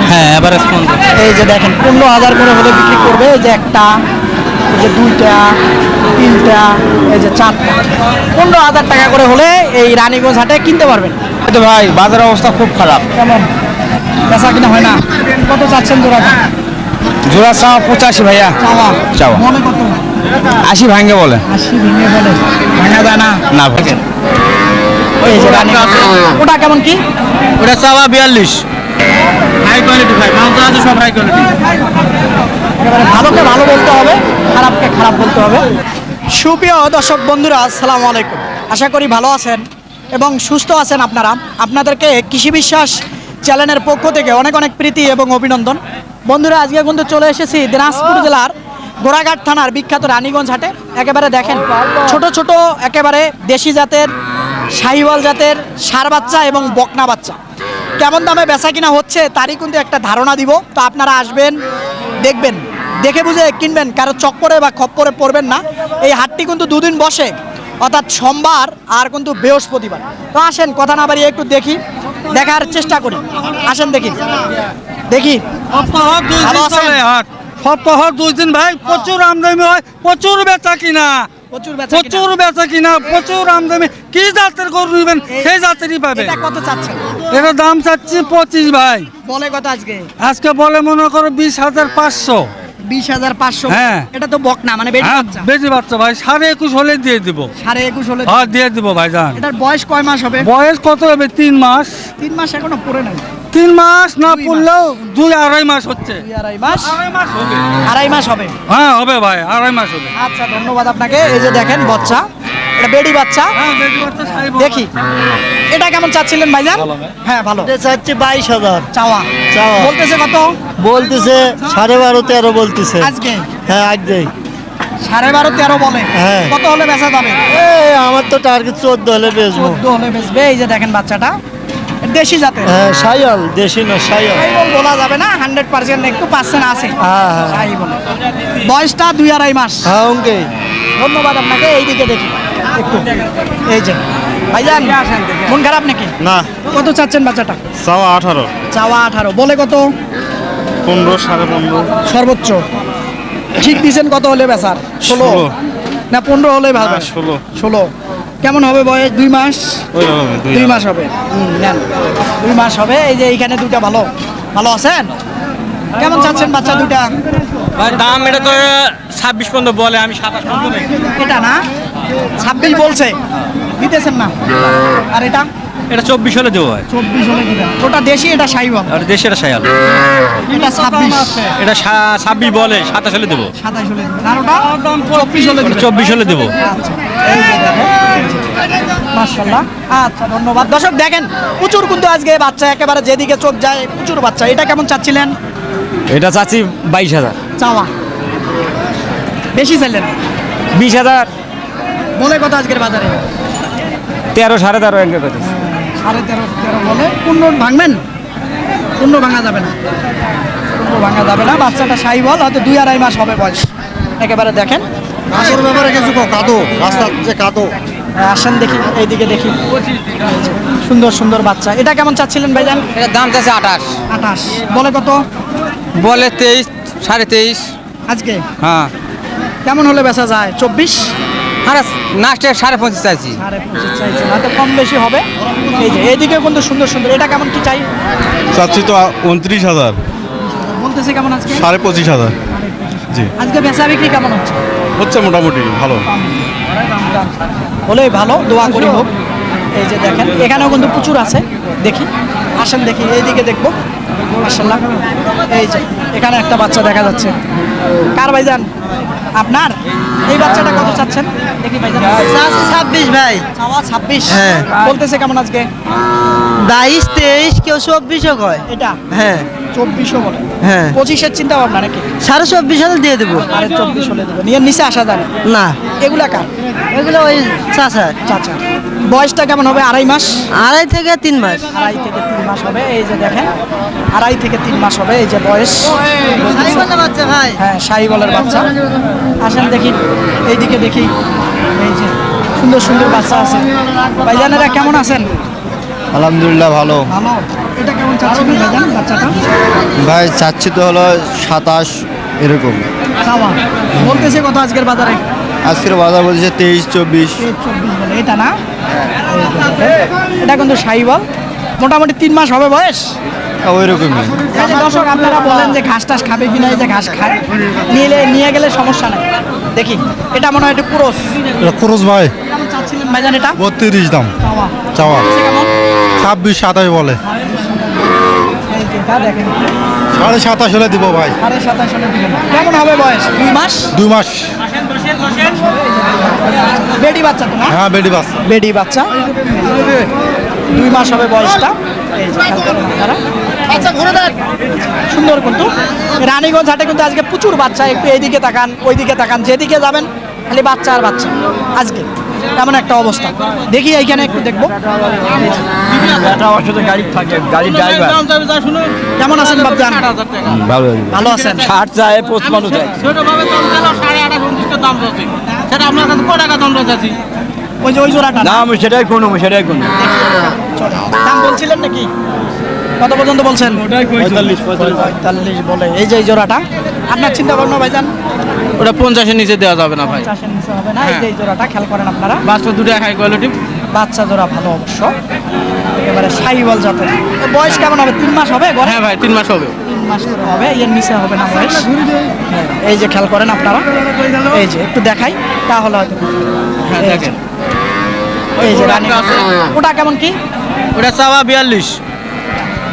হ্যাঁ এভারেজ 15। এই যে দেখেন 15,000 করে হলে বিক্রি করবে। এই যে একটা, এই যে দুইটা, তিনটা, এই যে চারটা, 15,000 টাকা করে হলে এই রানীগঞ্জ হাটে কিনতে পারবেন। তো ভাই বাজারের অবস্থা খুব খারাপ। কেমন বেচা কিনা হয় না? কত চাচ্ছেন জোড়াটা? জোড়া চাওয়া 85 ভাইয়া। চাওয়া চাওয়া। মনে কত? 80 ভাঙ্গে বলে। 80 ভেঙে বলে, ভাঙা যায় না। না ভাই এই যে রানীগঞ্জ, ওটা কেমন কি? ওটা চাওয়া 42। হাই কোয়ালিটি ভাই, মাংস আছে সব হাই কোয়ালিটি। একেবারে ভালোকে ভালো বলতে হবে, খারাপকে খারাপ বলতে হবে। সুপ্রিয় দর্শক বন্ধুরা, আসসালামু আলাইকুম। আশা করি ভালো আছেন এবং সুস্থ আছেন আপনারা। আপনাদেরকে কৃষি বিশ্বাস চ্যানেলের পক্ষ থেকে অনেক অনেক প্রীতি এবং অভিনন্দন। বন্ধুরা, আজকে কিন্তু চলে এসেছি দিনাজপুর জেলার গোড়াঘাট থানার বিখ্যাত রানীগঞ্জ হাটে। একেবারে দেখেন ছোট ছোট একেবারে দেশি জাতের, শাহিওয়াল জাতের ষাঁড় বাচ্চা এবং বকনা বাচ্চা কেমন দামে বেচা কিনা হচ্ছে তারই কিন্তু একটা ধারণা দিব। তো আপনারা আসবেন, দেখবেন, দেখে বুঝে কিনবেন, কারো চক্করে বা খপ্পরে পড়বেন না। এই হাটটি কিন্তু দুদিন বসে, অর্থাৎ সোমবার আর কিন্তু বৃহস্পতিবার। তো আসেন, কথা না বাড়িয়ে একটু দেখি, দেখার চেষ্টা করি। আসেন দেখি দেখি। ভালো আছেন? সপ্তাহ 2 দিন ভাই প্রচুর আমদানি হয়, প্রচুর বেচা কিনা, প্রচুর বেচা প্রচুর বেচা কিনা, প্রচুর আমদানি। কি জাতের গরু নেবেন সেই জাতেরই পাবে। এটা কত চাচ্ছেন? এটার দাম চাচ্ছি 25 ভাই। বলে কত আজকে? আজকে বলে মনে করো 20,500। 20,500। হ্যাঁ। এটা তো বকনা, মানে বেটি বাচ্চা। বেশি বাচ্চা ভাই, 21.5 হলে দিয়ে দিব। 21.5 হলে হ্যাঁ দিয়ে দিব ভাই যান। এটার বয়স কয় মাস হবে? বয়স কত হবে? 3 মাস। 3 মাস এখনো পড়ে নাই। 3 মাস না 2 পড়লেও 2-2.5 মাস হচ্ছে। 2-2.5 মাস। 2.5 মাস হবে। 2.5 মাস হবে। হ্যাঁ হবে ভাই, 2.5 মাস হবে। আচ্ছা, ধন্যবাদ আপনাকে। এই যে দেখেন বাচ্চা, এটা বেডি বাচ্চা। হ্যাঁ বেটি বাচ্চা সাইবল। দেখি এটা কেমন চাচ্ছিলেন ভাইজান? হ্যাঁ ভালো চাচ্ছি 22,000 চাওয়া। চাওয়া। বলতেছে কত? বলতেছে 12.5-13 বলতেছে। আজকে হ্যাঁ আজকেই। 12.5-13 বলে। হ্যাঁ। কত হলে বেচা যাবে? আমার তো টার্গেট 14 হলে বেচবো। 14 হলে বেচবে। এই যে দেখেন বাচ্চাটা দেশি জাতের। হ্যাঁ সাইয়াল, দেশি না সাইয়াল। সাইবল বলা যাবে না, 100% একটু পার্সেন্ট আছে। হ্যাঁ হ্যাঁ সাইবল। বয়সটা 2-2.5 মাস। হ্যাঁ অঙ্কেই। ধন্যবাদ আপনাকে। এইদিকে দেখি একটু। এই যে ভাইজান, মন খারাপ নাকি? না, কত চাচ্ছেন বাচ্চাটা? চাওয়া 18, চাওয়া 18, বলে কত? 15, 15.5। সর্বোচ্চ ঠিক দিচ্ছেন কত হলে বেচার? 16 না 15 হলে ভালো? 16 কেমন হবে বয়স? 2 মাস। 2 মাস হবে। নেন, 2 মাস হবে। এই যে এইখানে দুইটা ভালো ভালো আছেন। কেমন চাচ্ছেন বাচ্চা দুইটা? ভাই দাম এটা তো 26 পর্যন্ত বলে, আমি 27 পর্যন্ত নেই। এটা না 26 বলছে, দিতেছেন না। আর এটা এটা 24 হলে দেবো ভাই। 24 হলে দিবেন। ওটা দেশি, এটা শাহিওয়াল। আর দেশে এটা শায়াল। এটা 26, এটা 26 বলে, 27 হলে দেবো। 27 হলে দিবেন। আর ওটা 24 হলে দিবেন। 24 হলে দেবো। আচ্ছা, এই যে দেখেন, মাশাআল্লাহ। আচ্ছা, ধন্যবাদ। দর্শক দেখেন প্রচুর কিন্তু আজকে বাচ্চা, একেবারে যেদিকে চোখ যায় প্রচুর বাচ্চা। এটা কেমন চাচ্ছিলেন? এটা চাচ্ছি 22,000। চাওয়া বেশি চাইলেন? 20,000। বলে কত আজকের বাজারে? 13, 13.5 এঙ্গে কথা। 13.5 বলে। পূর্ণ ভাঙবেন? পূর্ণ ভাঙা যাবে না, পূর্ণ ভাঙা যাবে না। বাচ্চাটা শাহিওয়াল, হয়তো 2-2.5 মাস হবে বয়স। একেবারে দেখেন আসল ব্যাপারে কিছু কাদো, রাস্তা যে কাদো। আসেন দেখি, এইদিকে দেখি। সুন্দর সুন্দর বাচ্চা। এটা কেমন চাচ্ছিলেন ভাইজান? এটার দাম চাচ্ছে 28। 28 বলে কত? বলে 23, 23.5। আজকে হ্যাঁ। কেমন হলে বেচা যায়? 24? আরে লাস্টে 25.5 চাইছি। 25.5 চাইছেন, হয়তো কম বেশি হবে। এই যে এইদিকে কিন্তু সুন্দর সুন্দর। এটা কেমন কি চাই? চাচ্ছি তো 29,000। বলতেছে কেমন আজকে? 25,500। জি, আজকে বেচা বিক্রি কেমন হচ্ছে? হচ্ছে মোটামুটি ভালো। হলেই ভালো, দোয়া করি হোক। এই যে দেখেন এখানেও কিন্তু প্রচুর আছে। দেখি, আসেন দেখি, এইদিকে দেখবো। মাশাআল্লাহ। এই যে এখানে একটা বাচ্চা দেখা যাচ্ছে। কার ভাইজান? আপনার? এই বাচ্চাটা কত চাচ্ছেন? দেখি ভাইজান। 26 ভাই। চাওয়া 26। হ্যাঁ। বলতেছে কেমন আজকে? 22, 23, কেউ 24 কয়। এটা হ্যাঁ 24 বলে। হ্যাঁ 25-এর চিন্তা ভাবনা নাকি? 24.5 হলে দিয়ে দেবো। আরে 24 হলে দেবে, নিয়ে নিচে আসা যায় না। না, এগুলা কার? এগুলো ওই চাচা। চাচা। বয়সটা কেমন হবে? 2.5 মাস। 2.5 থেকে 3 মাস। 2.5 থেকে 3 মাস হবে। এই যে দেখেন 2.5 থেকে 3 মাস হবে। এই যে বয়স। বাচ্চা ভাই। হ্যাঁ, শাহিওয়ালের বাচ্চা। আসেন দেখি, এইদিকে দেখি। এই যে সুন্দর সুন্দর বাচ্চা আছে। ভাইজানেরা কেমন আছেন? আলহামদুলিল্লাহ ভালো। ভালো। এটা কেমন চাচ্ছেন ভাইজান বাচ্চাটা? ভাই চাচ্ছি তো হলো 27 এরকম। চাওয়া বলতেছে কত আজকের বাজারে? আজকের বাজার বলছে 23-24। 24 বলে, এটা না? এটা কিন্তু সাইওয়াল, মোটামুটি 3 মাস হবে বয়স। ওই রকমই। এই যে দর্শক আপনারা বলেন যে ঘাস টাস খাবে কিনা, এই যে ঘাস খায়, নিয়ে গেলে সমস্যা নাই। দেখি এটা মনে হয় একটু ক্রোস। খরচ ভাই কেমন চাচ্ছিলেন ভাইজান এটা? 32 দাম চাওয়া চাওয়া আছে কেমন? 26-27 বলে। এই যে এটা দেখেন, 27.5 হলে দিব ভাই। 27.5 হলে দিবেন। কেমন হবে বয়স? 2 মাস 2 মাস। বেডি বাচ্চা তো না? হ্যাঁ বেডি বাস। বেডি বাচ্চা, 2 মাস হবে বয়সটা। এই যে খেয়াল করেন আপনারা। সুন্দর কিন্তু রানীগঞ্জ হাটে কিন্তু আজকে প্রচুর বাচ্চা। একটু এইদিকে তাকান, ওইদিকে তাকান, যেদিকে যাবেন খালি বাচ্চা আর বাচ্চা আজকে, এমন একটা অবস্থা। দেখি এইখানে একটু দেখবো। কেমন আছেন বাবজান? ভালো আছেন? ষাট চায় 55 চায়। ছোটভাবে দাম চাইলো 28-29 দাম চাচ্ছি, সেটা আপনার কাছে কয় টাকা দাম চাচ্ছি? ওই যে ওই জোড়াটা না? দাম সেটাই কোনো দাম বলছিলেন নাকি? কত পর্যন্ত বলছেন? 45 বলে। এই যে এই জোড়াটা আপনার চিন্তা ভাবনা ভাইজান? ওটা 50-এর নিচে দেওয়া যাবে না ভাই। 50-এর নিচে হবে না। এই যে এই জোড়াটা খেয়াল করেন আপনারা, বাচ্চা দুটো হাই কোয়ালিটি। বাচ্চা জোড়া ভালো অবশ্য, একেবারে সাইওয়াল জাতের। বয়স কেমন হবে? 3 মাস হবে? হ্যাঁ ভাই 3 মাস হবে। 3 মাস করে হবে, এর নিচে হবে না বয়স। হ্যাঁ, এই যে খেয়াল করেন আপনারা, এই যে একটু দেখাই তাহলে হয়তো বুঝবেন। হ্যাঁ এই যে, দেখেন, এই যে রানী আছে। ওটা কেমন কি? ওটা চাওয়া 42,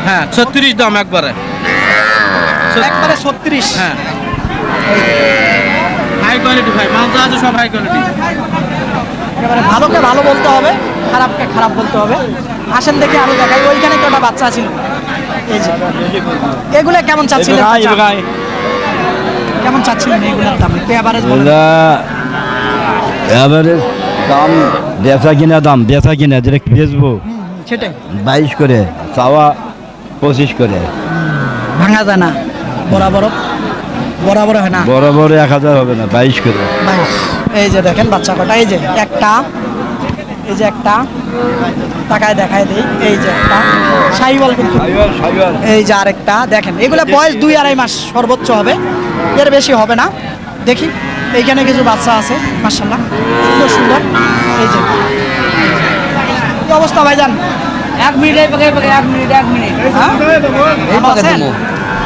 হ্যাঁ 36 দাম একবারে। একবারে 36। হ্যাঁ হাই কোয়ালিটি ভাই, মাল যা আছে সব হাই কোয়ালিটি। একেবারে ভালোকে ভালো বলতে হবে, খারাপকে খারাপ বলতে হবে। আসেন দেখি আরো দেখাই। ওইখানে কটা বাচ্চা ছিল, এই যে এগুলো কেমন চাচ্ছিলেন? কেমন চাচ্ছিলেন এগুলোর দাম? একটু এভারেজ বলেন। এবারে দাম বেচা কিনা যেটা বেচবো সেটাই 22 করে, চাওয়া 25 করে, ভাঙা যায় না, বরাবর হয় না। বরাবর 1000 হবে না, 22 করে। এই যে দেখেন বাচ্চা কটা, এই যে একটা, এই যে একটা টাকায় দেখায় দেই, এই যে একটা সাইওয়াল কিন্তু, এই যে আরেকটা দেখেন। এগুলো বয়স 2-2.5 মাস সর্বোচ্চ হবে, এর বেশি হবে না। দেখি এইখানে কিছু বাচ্চা আছে মাশাআল্লাহ, সুন্দর সুন্দর। এই যে কি অবস্থা ভাইজান? 1 মিনিট। হ্যাঁ? ভালো আছেন?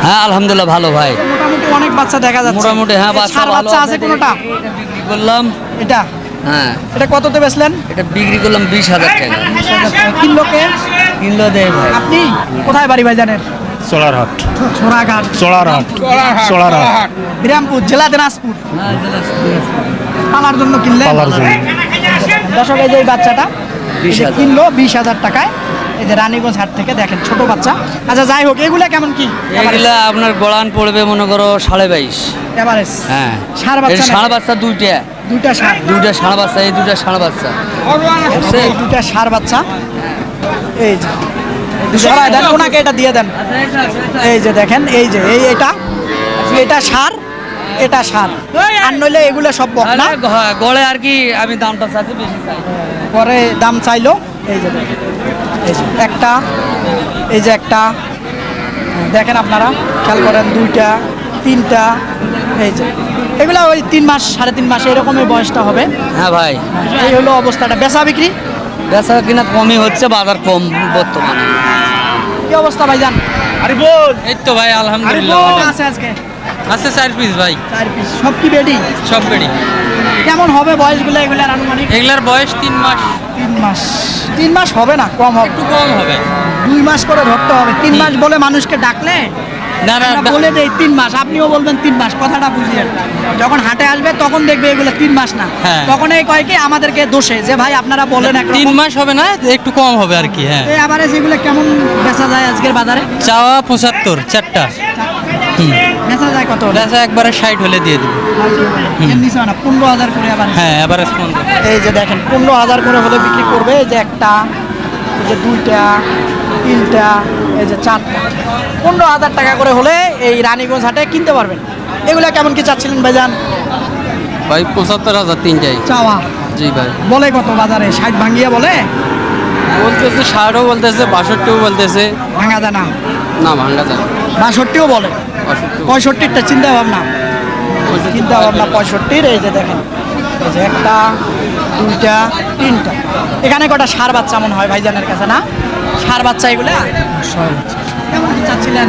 হ্যাঁ আলহামদুলিল্লাহ ভালো ভাই। মোটামুটি অনেক বাচ্চা দেখা যাচ্ছে। মোটামুটি হ্যাঁ, এই বাচ্চা ষাঁড় ভালো বাচ্চা আছে কোনটা? বিক্রি করলাম। এটা হ্যাঁ এটা কততে বেচলেন? এটা বিক্রি করলাম 20,000 টাকা। কিনলো কে? কিনলো দেয় ভাই। আপনি কোথায় বাড়ি ভাইজানের? চোলারহাট। ছোড়াঘাট, চোলারহাট। বিরামপুর জেলা দিনাজপুর। পালার জন্য কিনলেন? দর্শক এই যে এই বাচ্চাটা এই যে 20,000 কিনলো 20,000 টাকায়। এই যে রানীগঞ্জ হাট থেকে দেখেন ছোট বাচ্চা। আচ্ছা যাই হোক, এগুলা কেমন কি? এগুলা আপনার গড়ান পড়বে মনে করো 22.5। এভারেজ। হ্যাঁ ষাঁড় বাচ্চা নাকি? ষাঁড় বাচ্চা দুইটা, দুইটা ষাঁড়, দুইটা ষাঁড় বাচ্চা, এই দুইটা ষাঁড় বাচ্চা। এই দুইটা ষাঁড় বাচ্চা। এই যে সরাই দেন, ওনাকে এটা দিয়ে দেন। এই যে দেখেন, এই যে এটা ষাঁড়, এটা ষাঁড়, আর নইলে এগুলো সব বকনা। হ্যাঁ, গড়ে আর কি আমি দামটা চাইতে বেশি চাই। পরে দাম চাইলো। এই যে দেখেন, এই যে একটা, এই যে একটা দেখেন আপনারা খেয়াল করেন, 2টা 3টা। এই যে এগুলা ওই 3 মাস 3.5 মাস এরকমই বয়সটা হবে। হ্যাঁ ভাই, এই হলো অবস্থাটা। বেচা বিক্রি বেচা কিনা কমই হচ্ছে, বাজার কম বর্তমানে। কি অবস্থা ভাইজান? এই তো ভাই আলহামদুলিল্লাহ কটা আছে আজকে? আছে 4 পিস ভাই, 4 পিস। সব কি বেডি? সব বেড়ি। কেমন হবে বয়সগুলো এগুলার আনুমানিক? এগুলার বয়স 3 মাস, 3 মাস। 3 মাস হবে না, কম হবে। একটু কম হবে। 2 মাস করে ধরতে হবে। 3 মাস বলে মানুষকে ডাকলে না না আমরা বলে দেই 3 মাস, আপনিও বলবেন 3 মাস, কথাটা বুঝিয়ে। যখন হাটে আসবে তখন দেখবে এগুলো 3 মাস না। হ্যাঁ। তখন এই কয় কি আমাদেরকে দোষে যে ভাই আপনারা বলেন এক 3 মাস হবে না, একটু কম হবে আর কি। হ্যাঁ, এই আবার এগুলো কেমন বেচা যায় আজকের বাজারে? চাওয়া 75 চারটা, বেচা যায় কত হলে? বেচা একবারে 60 হলে দিয়ে দেবো। এর নিচে না, 15,000 করে আবার। হ্যাঁ এবারে 15। এই যে দেখেন 15,000 করে হলে বিক্রি করবে। এই যে একটা, এই যে 2টা 3টা, এই যে 4টা, 15,000 টাকা করে হলে এই রানীগঞ্জ হাটে কিনতে পারবেন। এগুলা কেমন কি চাচ্ছিলেন ভাইজান? ভাই 75,000 তিনটাই। চাওয়া জি ভাই। বলে কত বাজারে? 60 ভাঙ্গিয়া বলে? বলতেছে 60ও বলতেছে 62ও বলতেছে। ভাঙা যায় না, না ভাঙ্গা যায় না। 62ও বলে, 65টা চিন্তা ভাবনা, চিন্তা ভাবনা 65। এই যে দেখেন, এই যে একটা, দুইটা, তিনটা। এখানে কটা ষাঁড় বাচ্চা মনে হয় ভাইজানের কাছে না? ষাঁড় বাচ্চা এগুলো কেমন কি চাচ্ছিলেন?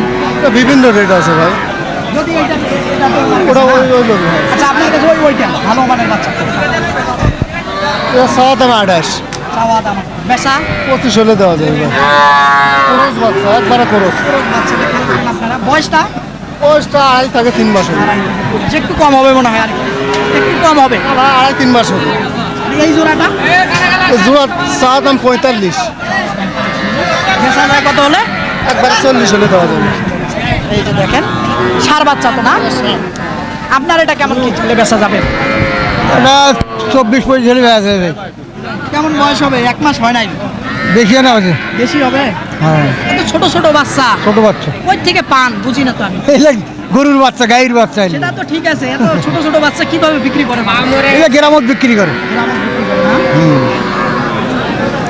বিভিন্ন রেট আছে ভাই। যদি এটা ওটা ওই ওই লোক ভাই। আচ্ছা, আপনার কাছে ওইটা ভালো মানের বাচ্চা এটা সাত আর 28 চাওয়া দাম, বেচা 25 হলে দেওয়া যায় ভাই। খরচ বাচ্চা একবারে খরচ। বাচ্চাটা খেয়াল করুন আপনারা। বয়সটা ওইটা 2.5 থেকে 3 মাস হবে। যে একটু কম হবে মনে হয়, আর কি একটু কম হবে। 2.5-3 মাস হবে। এই জোড়াটা জোড়া চা দাম 45, বেচা যায় কত হলে? একবারে 40 হলে দেওয়া যাবে। এই যে দেখেন, ষাঁড় বাচ্চা তো না? আপনার এটা কেমন কি চলে বেচা যাবে? এটা 24-25 হলে দেওয়া যাবে। কেমন বয়স হবে? 1 মাস হয় নাই, বেশি না আছে। বেশি হবে। হ্যাঁ, এত ছোট ছোট বাচ্চা ছোট বাচ্চা। ওই থেকে পান বুঝি না তো আমি। এগুলো গরুর বাচ্চা, গাইর বাচ্চা। সেটা তো ঠিক আছে, এত ছোট ছোট বাচ্চা কিভাবে বিক্রি করে? এগুলো গ্রামত বিক্রি করে।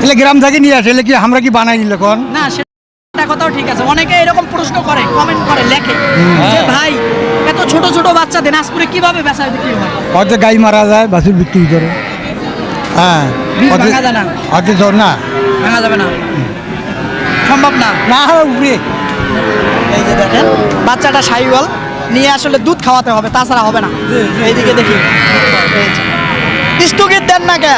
এগুলো গ্রাম থেকে নিয়ে আসে। এগুলো কি আমরা কি বানাই নিলে কোন? না, সেটা কথাও ঠিক আছে। অনেকে এরকম প্রশ্ন করে, কমেন্ট করে, লেখে যে ভাই এত ছোট ছোট বাচ্চা দিনাজপুরে কিভাবে বেচা বিক্রি হয়? হয়তো গাই মারা যায়, বাছুর বিক্রি করে। হ্যাঁ, বীজ ভাঙা যায় না? হয়তো জ্বর না, ভাঙা যাবে না, সম্ভব না। না উপরে। এই যে দেখেন, বাচ্চাটা সাইওয়াল নিয়ে আসলে দুধ খাওয়াতে হবে, তাছাড়া হবে না। এইদিকে দেখি, স্থগিত দেন না কে?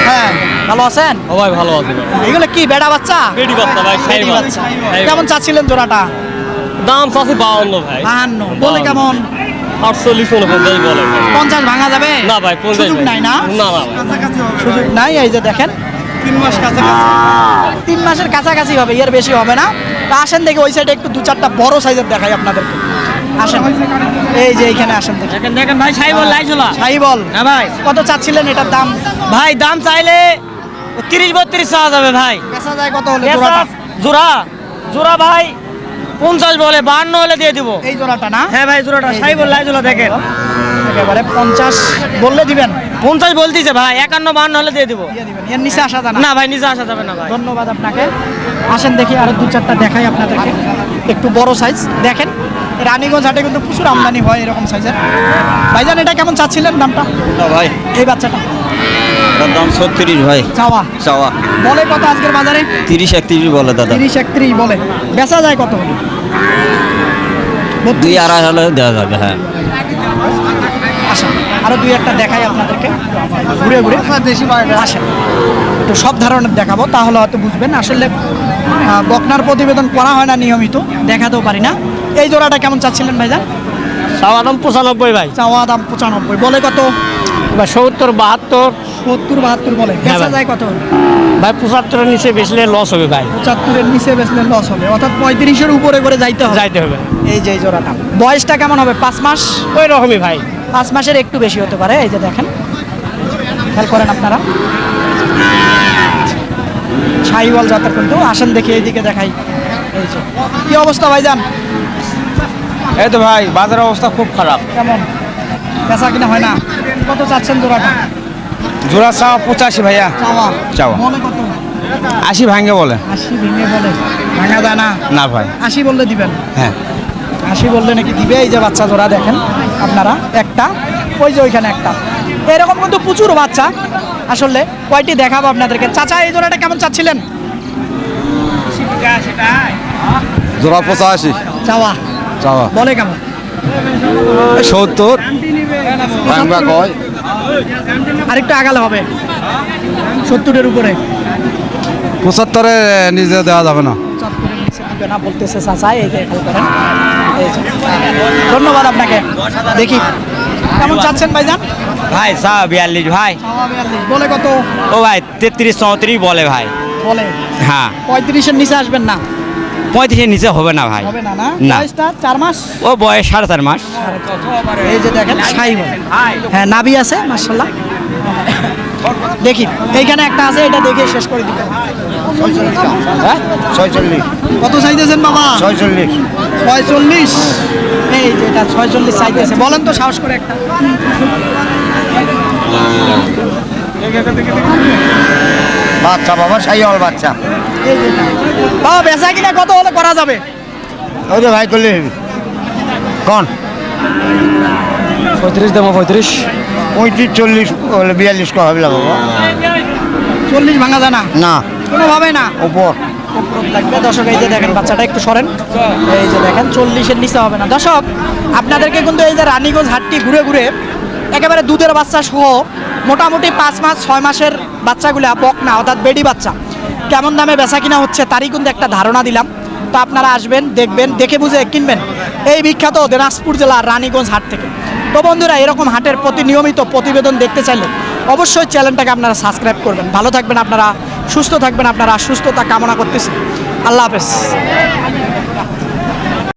হ্যাঁ, ভালো আছেন? ও ভাই ভালো আছে ভাই। এগুলো কি বেড়া বাচ্চা? বেডি বাচ্চা ভাই, বেড়ি সাইবাল। বাচ্চা। কেমন চাচ্ছিলেন জোড়াটা? দাম চাচ্ছি 52 ভাই। 52 বলে কেমন? 48 49 বলে ভাই। 50 ভাঙা যাবে? না ভাই 50 সুযোগ নাই না? না না সুযোগ নাই। এই যে দেখেন, 3 মাস কাছাকাছি। 3 মাসের কাছাকাছি হবে, এর বেশি হবে না। তা আসেন দেখি ওই সাইডে একটু 2-4টা বড় সাইজের দেখাই আপনাদেরকে। আসেন, এই যে এইখানে আসেন দেখি। দেখেন দেখেন ভাই, সাইবল লাইজলা। সাইবল হ্যাঁ ভাই। কত চাচ্ছিলেন এটার দাম? ভাই দাম চাইলে 30-32 চাওয়া যাবে ভাই। বেচা যায় কত হলে জোড়াটা? জোড়া জোড়া ভাই 50 বলে, 52 হলে দিয়ে দিব। এই জোড়াটা না? হ্যাঁ ভাই, জোড়াটা সাইবল লাইজলা দেখেন। একেবারে 50 বললে দিবেন? 50 বলতিছে ভাই, 51-52 হলে দিয়ে দিব। দিয়ে দিবেন, এর নিচে আসা যায় না? না ভাই, নিচে আসা যাবে না ভাই। ধন্যবাদ আপনাকে। আসেন দেখি আরো 2-4টা দেখাই আপনাদেরকে, একটু বড় সাইজ। দেখেন, রানীগঞ্জ হাটে কিন্তু প্রচুর আমদানি হয় এরকম সাইজের। ভাইজান এটা কেমন চাচ্ছিলেন দামটা? না ভাই, এই বাচ্চাটা এটার দাম 36 ভাই। চাওয়া চাওয়া বলে কত আজকের বাজারে? 30-31 বলে দাদা। 30-31 বলে, বেচা যায় কত হলে? 2-2.5 হলে দেওয়া যাবে। হ্যাঁ, আসেন আরো 2-1টা দেখাই আপনাদেরকে ঘুরে ঘুরে। আসেন, একটু সব ধরনের দেখাবো, তাহলে হয়তো বুঝবেন। আসলে বকনার প্রতিবেদন করা হয় না নিয়মিত, দেখাতেও পারি না। এই জোড়াটা কেমন চাচ্ছিলেন ভাইজান? চাওয়া দাম 95 ভাই। চাওয়া দাম 95 বলে কত? এবার 70-72 70-72 বলে, হ্যাঁ বেচা ভাই। যায় কত? ভাই 75-এর নিচে বেচলে লস হবে ভাই। 75-এর নিচে বেচলে লস হবে, অর্থাৎ 35-এর উপরে করে যাইতে হবে। যাইতে হবে। এই যে এই জোড়াটা বয়সটা কেমন হবে? 5 মাস? ওই রকমই ভাই। 5 মাসের একটু বেশি হতে পারে। এই যে দেখেন, খেয়াল করেন আপনারা, সাইওয়াল জাতের কিন্তু। আসেন দেখি এইদিকে দেখাই। এই যে কি অবস্থা ভাইজান? এই তো ভাই, বাজারের অবস্থা খুব খারাপ। কেমন বেচা কিনা হয় না? কত চাচ্ছেন জোড়াটা? জোড়া চাওয়া 85 ভাইয়া। চাওয়া চাওয়া। বলে কত? 80 ভাঙে বলে। 80 ভেঙে বলে, ভাঙা যায় না? না ভাই। 80 বললে দিবেন? হ্যাঁ। 80 বললে নাকি দিবে। এই যে বাচ্চা জোড়া দেখেন আপনারা, একটা, ওই যে ওইখানে একটা, এরকম কিন্তু প্রচুর বাচ্চা। আসলে কয়টি দেখাবো আপনাদেরকে। চাচা এই জোড়াটা কেমন চাচ্ছিলেন? জোড়া 85 চাওয়া চাওয়া বলে কেমন? 70 ভাঙবা কয়। আরেকটু আগালে হবে, 70-এর উপরে। 75-এ নিজে দেওয়া যাবে না। 70-এর নিচে দিবে না বলতেছে চাচা। এই যে খেয়াল করেন। এই যে। ধন্যবাদ আপনাকে। দেখি কেমন চাচ্ছেন ভাইজান? ভাই চা 42 ভাই। চাওয়া 42 বলে কত? ও ভাই 33-34 বলে ভাই। বলে হ্যাঁ, 35-এর নিচে আসবেন না? 35-এর নিচে হবে না ভাই। হবে না না? না। বয়সটা 4 মাস? ও বয়স 4.5 মাস। এই যে দেখেন, সাইওয়াল। হ্যাঁ, নাভি আছে মাশাআল্লাহ। দেখি এইখানে একটা আছে, এটা দেখে শেষ করে দিবেন। হ্যাঁ, 46 কত চাইতেছেন বাবা? 46 46। এই যে এটা 46 চাইতেছে। বলেন তো সাহস করে একটা। বাচ্চা বাবা সাইওয়াল বাচ্চা বাবা বেচা কিনা কত হলে করা যাবে? ওই যে ভাই করলে কোন 35 দেবো 35। 35 40 হলে 42 করা হবে না বাবা 40 ভাঙা যায় না না কোনোভাবে না। উপর উপরোক্ত লাগবে। দর্শক এই যে দেখেন বাচ্চাটা একটু সরেন, এই যে দেখেন 40-এর নিচে হবে না। দর্শক আপনাদেরকে কিন্তু এই যে রানীগঞ্জ হাটটি ঘুরে ঘুরে একেবারে দুধের বাচ্চা সহ মোটামুটি 5 মাস 6 মাসের বাচ্চাগুলা বকনা অর্থাৎ বেডি বাচ্চা কেমন দামে বেচা কিনা হচ্ছে তারই কিন্তু একটা ধারণা দিলাম। তো আপনারা আসবেন, দেখবেন, দেখে বুঝে কিনবেন এই বিখ্যাত দিনাজপুর জেলার রানীগঞ্জ হাট থেকে। তো বন্ধুরা এরকম হাটের প্রতি নিয়মিত প্রতিবেদন দেখতে চাইলে অবশ্যই চ্যানেলটাকে আপনারা সাবস্ক্রাইব করবেন। ভালো থাকবেন আপনারা, সুস্থ থাকবেন আপনারা, সুস্থতা কামনা করতেছি। আল্লাহ হাফেজ।